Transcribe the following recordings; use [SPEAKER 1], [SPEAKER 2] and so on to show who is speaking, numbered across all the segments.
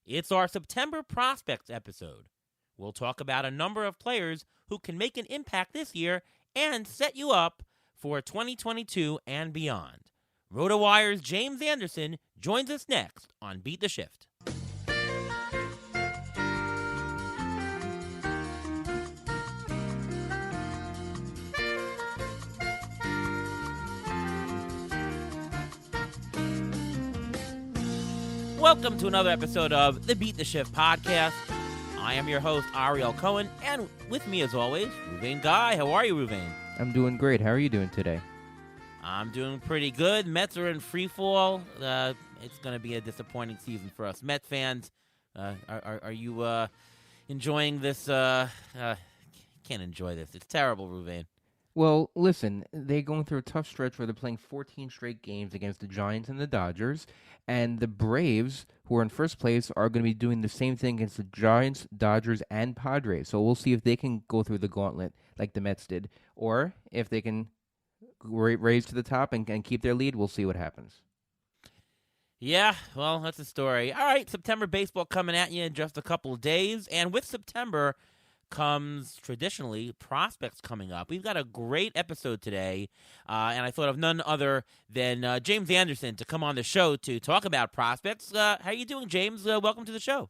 [SPEAKER 1] It's our September Prospects episode. We'll talk about a number of players who can make an impact this year and set you up for 2022 and beyond. Rotowire's James Anderson joins us next on Beat the Shift. Welcome to another episode of the Beat the Shift podcast. I am your host, Ariel Cohen, and with me as always, Ruvain Guy. How are you, Ruvain?
[SPEAKER 2] I'm doing great. How are you doing today?
[SPEAKER 1] I'm doing pretty good. Mets are in free fall. It's going to be a disappointing season for us Met fans. Are you enjoying this? Can't enjoy this. It's terrible, Ruvain.
[SPEAKER 2] Well, listen, they're going through a tough stretch where they're playing 14 straight games against the Giants and the Dodgers, and the Braves, who are in first place, are going to be doing the same thing against the Giants, Dodgers, and Padres. So we'll see if they can go through the gauntlet like the Mets did, or if they can raise to the top and keep their lead. We'll see what happens.
[SPEAKER 1] Yeah, well, that's the story. All right, September baseball coming at you in just a couple of days, and with September comes traditionally prospects coming up. We've got a great episode today, and I thought of none other than James Anderson to come on the show to talk about prospects. How are you doing, James? Welcome to the show.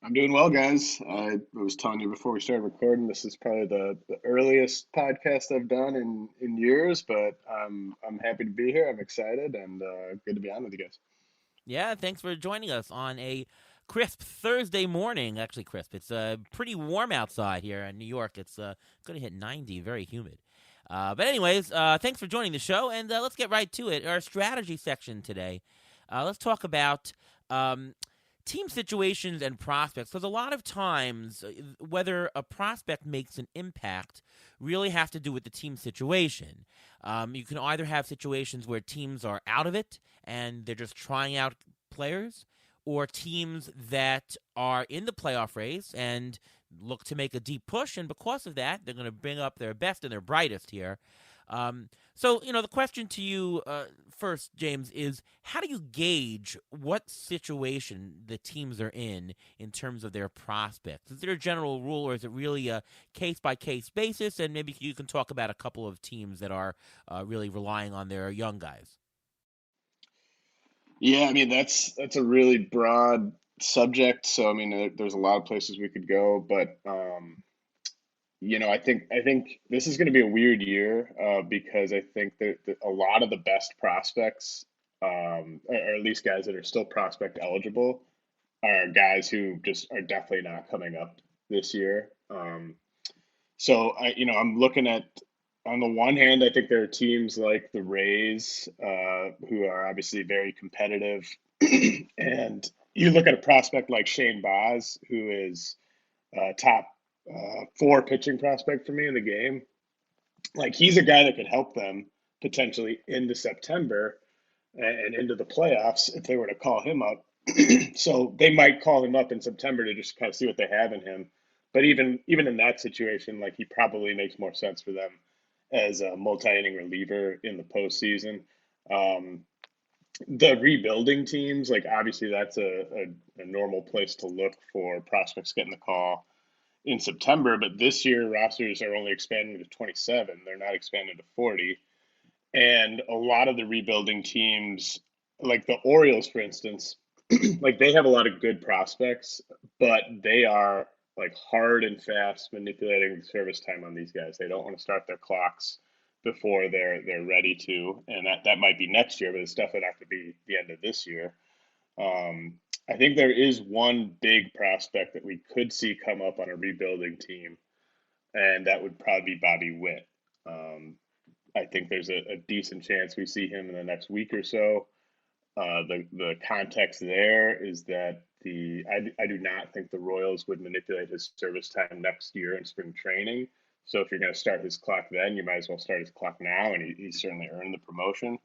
[SPEAKER 3] I'm doing well, guys. I was telling you before we started recording, this is probably the earliest podcast I've done in years, but I'm happy to be here. I'm excited and good to be on with you guys.
[SPEAKER 1] Yeah, thanks for joining us on a crisp Thursday morning. Actually, crisp. It's pretty warm outside here in New York. It's going to hit 90, very humid. But anyways, thanks for joining the show, and let's get right to it. Our strategy section today. Let's talk about team situations and prospects, because a lot of times whether a prospect makes an impact really has to do with the team situation. You can either have situations where teams are out of it and they're just trying out players, or teams that are in the playoff race and look to make a deep push, and because of that, they're going to bring up their best and their brightest here. So, the question to you first, James, is how do you gauge what situation the teams are in terms of their prospects? Is there a general rule, or is it really a case-by-case basis? And maybe you can talk about a couple of teams that are really relying on their young guys.
[SPEAKER 3] Yeah, I mean that's a really broad subject. So I mean, there's a lot of places we could go, but I think this is going to be a weird year because I think that a lot of the best prospects, or at least guys that are still prospect eligible, are guys who just are definitely not coming up this year. So I'm looking at, on the one hand, I think there are teams like the Rays who are obviously very competitive, and you look at a prospect like Shane Baz, who is top four pitching prospect for me in the game. Like, he's a guy that could help them potentially into September and into the playoffs if they were to call him up. So they might call him up in September to just kind of see what they have in him. But even in that situation, like, he probably makes more sense for them as a multi-inning reliever in the postseason. Um, the rebuilding teams, like, obviously that's a normal place to look for prospects getting the call in September. But this year rosters are only expanding to 27; they're not expanding to 40. And a lot of the rebuilding teams, like the Orioles, for instance, like, they have a lot of good prospects, but they are like hard and fast manipulating the service time on these guys. They don't want to start their clocks before they're ready to, and that might be next year, but it's definitely not going to be the end of this year. Um, I think there is one big prospect that we could see come up on a rebuilding team, and that would probably be Bobby Witt. Um, I think there's a decent chance we see him in the next week or so. The context there is that I do not think the Royals would manipulate his service time next year in spring training. So if you're going to start his clock then, you might as well start his clock now, and he certainly earned the promotion.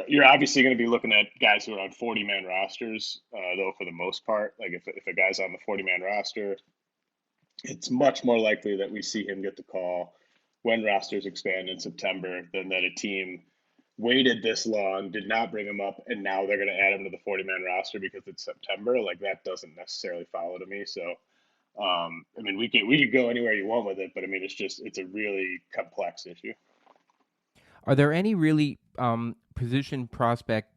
[SPEAKER 3] You're obviously going to be looking at guys who are on 40-man rosters, though, for the most part. Like, if a guy's on the 40-man roster, it's much more likely that we see him get the call when rosters expand in September than that a team waited this long, did not bring him up, and now they're going to add him to the 40-man roster because it's September. Like that doesn't necessarily follow to me. So, I mean, we could go anywhere you want with it, but I mean, it's a really complex issue.
[SPEAKER 2] Are there any really prospect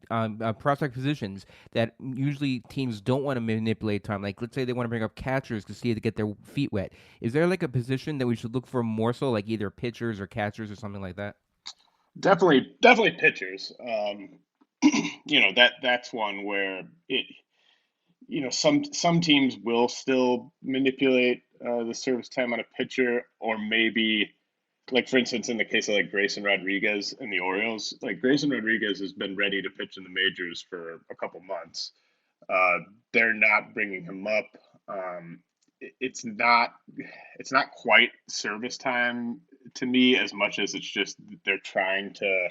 [SPEAKER 2] positions that usually teams don't want to manipulate time? Like, let's say they want to bring up catchers to see to get their feet wet. Is there like a position that we should look for more so, like either pitchers or catchers or something like that?
[SPEAKER 3] Definitely pitchers. That's one where it some teams will still manipulate the service time on a pitcher, or maybe like for instance in the case of like Grayson Rodriguez and the Orioles, like Grayson Rodriguez has been ready to pitch in the majors for a couple months. Uh, they're not bringing him up. Um, it's not quite service time to me as much as it's just they're trying to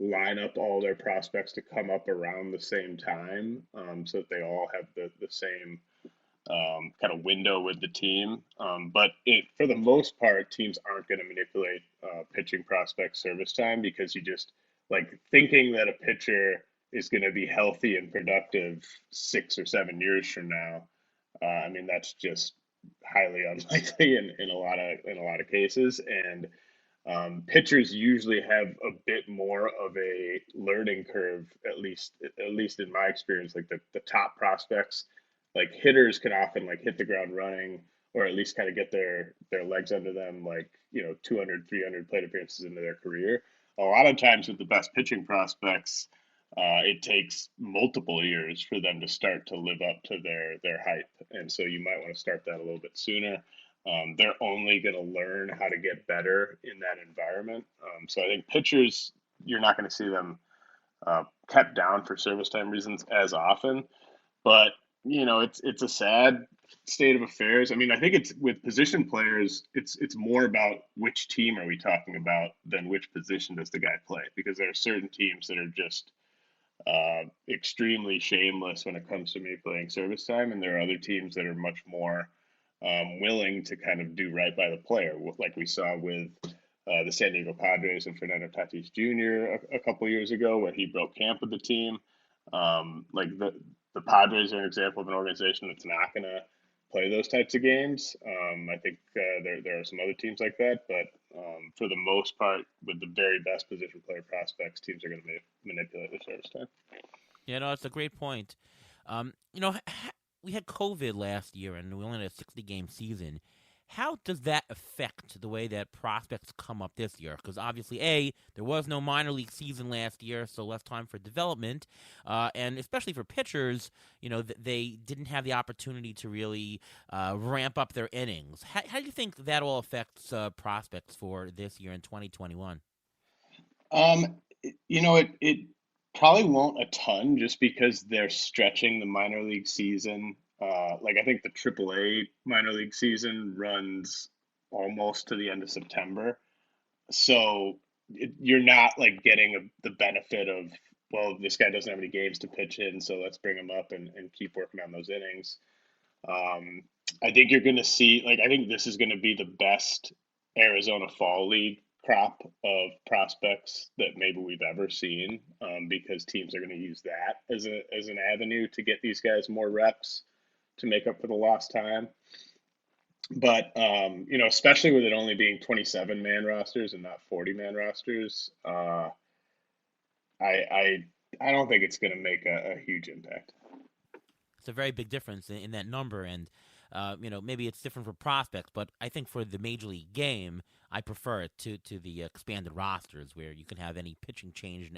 [SPEAKER 3] line up all their prospects to come up around the same time, so that they all have the same kind of window with the team. For the most part, teams aren't going to manipulate pitching prospect service time because you just like thinking that a pitcher is going to be healthy and productive 6 or 7 years from now. I mean, that's just highly unlikely in a lot of cases, and pitchers usually have a bit more of a learning curve, at least in my experience. Like the top prospects, like hitters, can often like hit the ground running, or at least kind of get their legs under them, like 200, 300 plate appearances into their career. A lot of times with the best pitching prospects, it takes multiple years for them to start to live up to their hype, and so you might want to start that a little bit sooner. They're only going to learn how to get better in that environment. So I think pitchers, you're not going to see them kept down for service time reasons as often. But it's a sad state of affairs. I mean, I think it's with position players, it's more about which team are we talking about than which position does the guy play, because there are certain teams that are just extremely shameless when it comes to me playing service time, and there are other teams that are much more willing to kind of do right by the player, like we saw with the San Diego Padres and Fernando Tatis Jr. a couple years ago when he broke camp with the team. Like the Padres are an example of an organization that's not going to play those types of games. I think there are some other teams like that, but for the most part, with the very best position player prospects, teams are going to manipulate their service time.
[SPEAKER 1] Yeah, no, it's a great point. We had COVID last year, and we only had a 60-game season. How does that affect the way that prospects come up this year? Because obviously, there was no minor league season last year, so less time for development, and especially for pitchers, they didn't have the opportunity to really ramp up their innings. How do you think that all affects prospects for this year in 2021?
[SPEAKER 3] It probably won't a ton, just because they're stretching the minor league season. Like I think the AAA minor league season runs almost to the end of September, so you're not like getting the benefit of, well, this guy doesn't have any games to pitch in, so let's bring him up and keep working on those innings. Um, I think you're going to see, like, I think this is going to be the best Arizona Fall League crop of prospects that maybe we've ever seen, because teams are going to use that as an avenue to get these guys more reps to make up for the lost time. But especially with it only being 27-man rosters and not 40-man rosters, I I don't think it's going to make a huge impact.
[SPEAKER 1] It's a very big difference in that number, and maybe it's different for prospects, but I think for the major league game, I prefer it to the expanded rosters where you can have any pitching change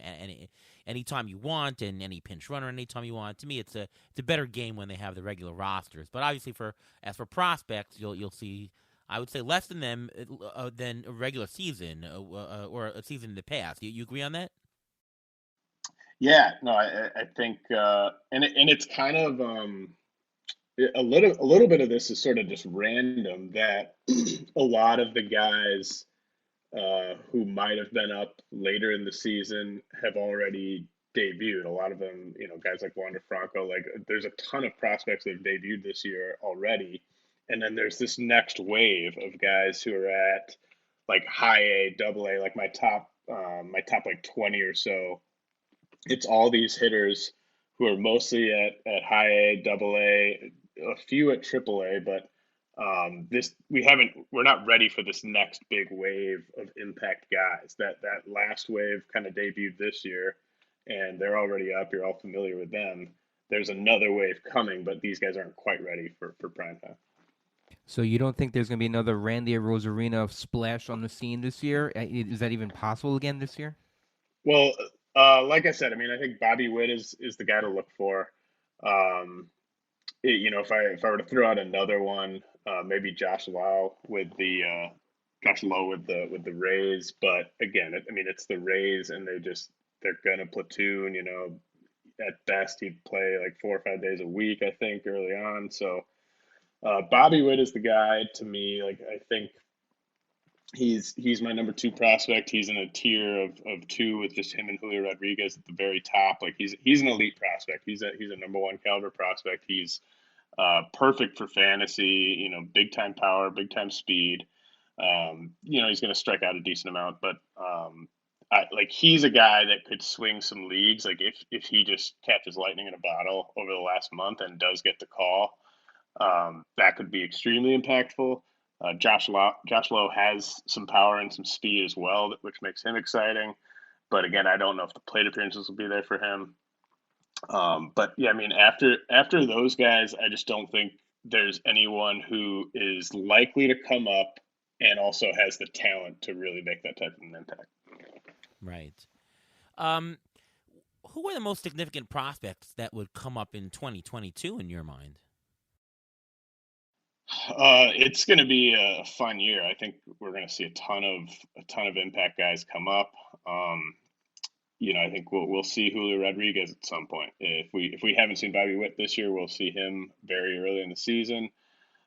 [SPEAKER 1] any time you want, and any pinch runner anytime you want. To me, it's a better game when they have the regular rosters. But obviously, as for prospects, you'll see, I would say, less than them than a regular season or a season in the past. You agree on that?
[SPEAKER 3] Yeah, no, I think, and it's kind of, a little bit of this is sort of just random, that a lot of the guys who might have been up later in the season have already debuted. A lot of them, guys like Wander Franco, like there's a ton of prospects that have debuted this year already. And then there's this next wave of guys who are at like high A, double A. Like my top my top like 20 or so, it's all these hitters who are mostly at high A, double A, a few at triple A, but we're not ready for this next big wave of impact guys. That last wave kind of debuted this year, and they're already up. You're all familiar with them. There's another wave coming, but these guys aren't quite ready for prime time.
[SPEAKER 2] So you don't think there's going to be another Randy Rosarina splash on the scene this year? Is that even possible again this year?
[SPEAKER 3] Well, like I said, I mean, I think Bobby Witt is the guy to look for. Um, if I were to throw out another one, maybe Josh Lowe with the Rays. But again, I mean, it's the Rays, and they're gonna platoon. At best he'd play like 4 or 5 days a week, I think, early on. So Bobby Witt is the guy to me. Like I think he's my number two prospect. He's in a tier of two with just him and Julio Rodriguez at the very top. Like he's an elite prospect. He's a number one caliber prospect. He's perfect for fantasy. Big time power, big time speed. He's going to strike out a decent amount, but he's a guy that could swing some leagues. Like if he just catches lightning in a bottle over the last month and does get the call, that could be extremely impactful. Josh Lowe has some power and some speed as well, which makes him exciting. But again, I don't know if the plate appearances will be there for him. But yeah, I mean, after those guys, I just don't think there's anyone who is likely to come up and also has the talent to really make that type of an impact.
[SPEAKER 1] Right. Um, who are the most significant prospects that would come up in 2022 in your mind?
[SPEAKER 3] It's going to be a fun year. I think we're going to see a ton of impact guys come up. I think we'll see Julio Rodriguez at some point. If we haven't seen Bobby Witt this year, we'll see him very early in the season.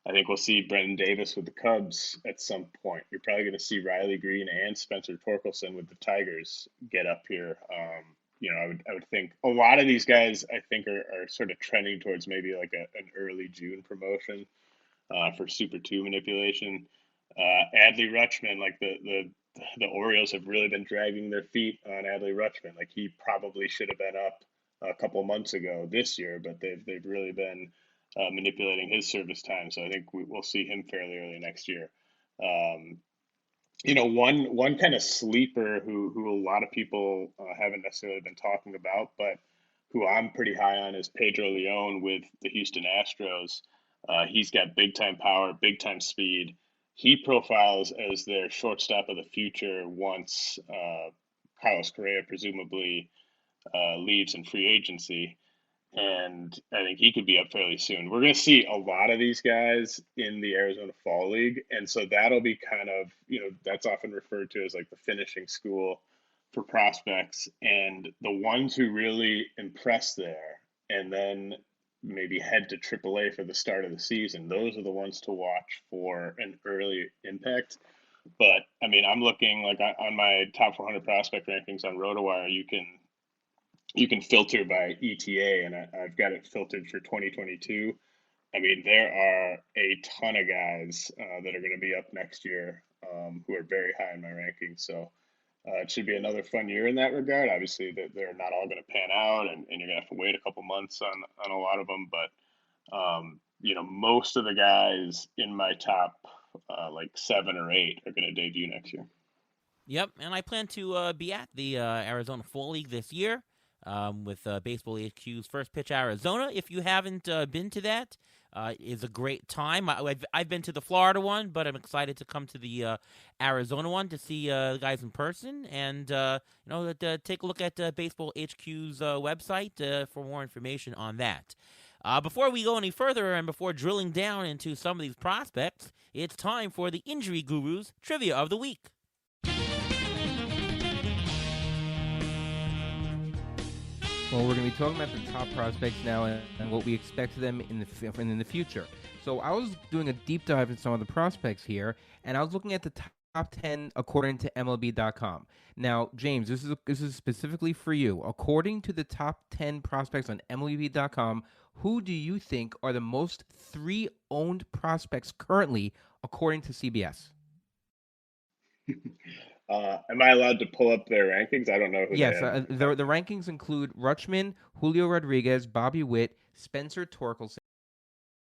[SPEAKER 3] I think we'll see Brendan Davis with the Cubs at some point. You're probably going to see Riley Green and Spencer Torkelson with the Tigers get up here. I would think a lot of these guys I think are sort of trending towards maybe like an early June promotion for Super 2 manipulation. Adley Rutschman, like the Orioles have really been dragging their feet on Adley Rutschman. Like he probably should have been up a couple months ago this year, but they've really been manipulating his service time. So I think we'll see him fairly early next year. Um, one kind of sleeper who a lot of people haven't necessarily been talking about, but who I'm pretty high on is Pedro Leon with the Houston Astros. He's got big time power, big time speed. He profiles as their shortstop of the future once Carlos Correa presumably leaves in free agency. And I think he could be up fairly soon. We're going to see a lot of these guys in the Arizona Fall League. And so that'll be kind of, that's often referred to as like the finishing school for prospects. And the ones who really impress there and then maybe head to AAA for the start of the season, those are the ones to watch for an early impact. But I mean, I'm looking like on my top 400 prospect rankings on Rotowire, you can filter by ETA, and I've got it filtered for 2022. I mean, there are a ton of guys that are going to be up next year who are very high in my rankings. So it should be another fun year in that regard. Obviously, they're not all going to pan out, and you're going to have to wait a couple months on a lot of them. But most of the guys in my top like 7 or 8 are going to debut next year.
[SPEAKER 1] Yep, and I plan to be at the Arizona Fall League this year with Baseball HQ's First Pitch Arizona. If you haven't been to that, it's a great time. I've been to the Florida one, but I'm excited to come to the Arizona one to see the guys in person and take a look at Baseball HQ's website for more information on that. Before we go any further and before drilling down into some of these prospects, it's time for the Injury Guru's Trivia of the Week.
[SPEAKER 2] Well, we're going to be talking about the top prospects now and what we expect of them in the future. So I was doing a deep dive in some of the prospects here, and I was looking at the top 10 according to MLB.com. Now, James, this is specifically for you. According to the top 10 prospects on MLB.com, who do you think are the most 3 owned prospects currently, according to CBS?
[SPEAKER 3] Am I allowed to pull up their rankings? I don't know who they
[SPEAKER 2] Yes,
[SPEAKER 3] have.
[SPEAKER 2] the rankings include Rutschman, Julio Rodriguez, Bobby Witt, Spencer Torkelson.